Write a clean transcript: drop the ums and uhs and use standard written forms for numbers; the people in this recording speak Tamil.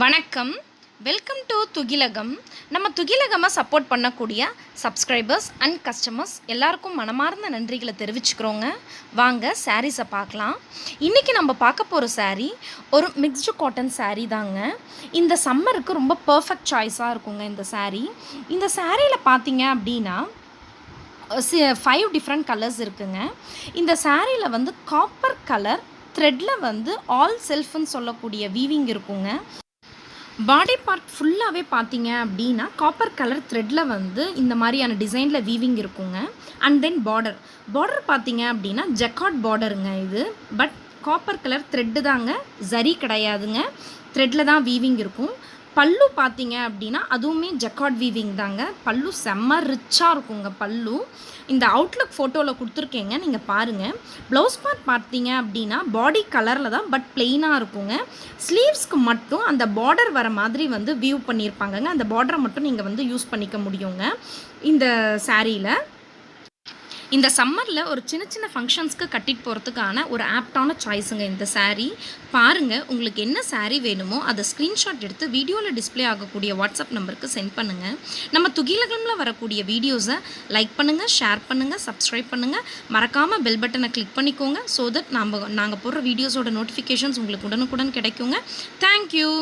வணக்கம். Welcome to Thugilagam. நம்ம துகிலகமாக சப்போர்ட் பண்ணக்கூடிய சப்ஸ்கிரைபர்ஸ் அண்ட் கஸ்டமர்ஸ் எல்லாருக்கும் மனமார்ந்த நன்றிகளை தெரிவிச்சுக்கிறோங்க. வாங்க சாரீஸை பார்க்கலாம். இன்றைக்கி நம்ம பார்க்க போகிற சாரீ ஒரு மிக்ஸ்டு காட்டன் சாரீ தாங்க. இந்த சம்மருக்கு ரொம்ப பர்ஃபெக்ட் சாய்ஸாக இருக்குங்க இந்த சாரீ. இந்த சாரியில் பார்த்தீங்க அப்படின்னா 5 டிஃப்ரெண்ட் கலர்ஸ் இருக்குங்க. இந்த சாரியில் வந்து காப்பர் கலர் த்ரெட்டில் வந்து ஆல் செல்ஃப்னு சொல்லக்கூடிய வீவிங் இருக்குங்க. பாடி பார்ட் ஃபுல்லாகவே பார்த்தீங்க அப்படின்னா காப்பர் கலர் த்ரெட்டில் வந்து இந்த மாதிரியான டிசைனில் வீவிங் இருக்குங்க. அண்ட் தென் பார்டர் பார்த்தீங்க அப்படின்னா ஜக்கார்ட் பார்டருங்க இது. பட் காப்பர் கலர் த்ரெட்டு தாங்க, ஜரி கிடையாதுங்க. த்ரெட்டில் தான் வீவிங் இருக்கும். பல்லு பார்த்தீங்க அப்படின்னா அதுவுமே ஜக்கார்ட் வீவிங் தாங்க. பல்லு செம்ம ரிச்சாக இருக்குங்க. பல்லு இந்த அவுட்லுக் ஃபோட்டோவில் கொடுத்துருக்கேங்க, நீங்கள் பாருங்கள். ப்ளவுஸ் பார்ட் பார்த்தீங்க அப்படின்னா பாடி கலரில் தான், பட் பிளெயினாக இருக்குங்க. ஸ்லீவ்ஸ்க்கு மட்டும் அந்த பார்டர் வர மாதிரி வந்து வியூ பண்ணியிருப்பாங்கங்க. அந்த பார்டரை மட்டும் நீங்கள் வந்து யூஸ் பண்ணிக்க முடியுங்க இந்த சாரியில். இந்த சம்மரில் ஒரு சின்ன சின்ன ஃபங்க்ஷன்ஸ்க்கு கட்டிட்டு போகிறதுக்கான ஒரு ஆப்டான சாய்ஸுங்க இந்த சாரீ. பாருங்கள், உங்களுக்கு என்ன சாரீ வேணுமோ அதை ஸ்க்ரீன்ஷாட் எடுத்து வீடியோவில் டிஸ்பிளே ஆகக்கூடிய வாட்ஸ்அப் நம்பருக்கு சென்ட் பண்ணுங்கள். நம்ம துகிலகமில் வரக்கூடிய வீடியோஸை லைக் பண்ணுங்கள், ஷேர் பண்ணுங்கள், சப்ஸ்கிரைப் பண்ணுங்கள். மறக்காமல் பெல் பட்டனை கிளிக் பண்ணிக்கோங்க. ஸோ தட் நாங்கள் போடுற வீடியோஸோட நோட்டிஃபிகேஷன்ஸ் உங்களுக்கு உடனுக்குடன் கிடைக்குங்க. தேங்க்யூ.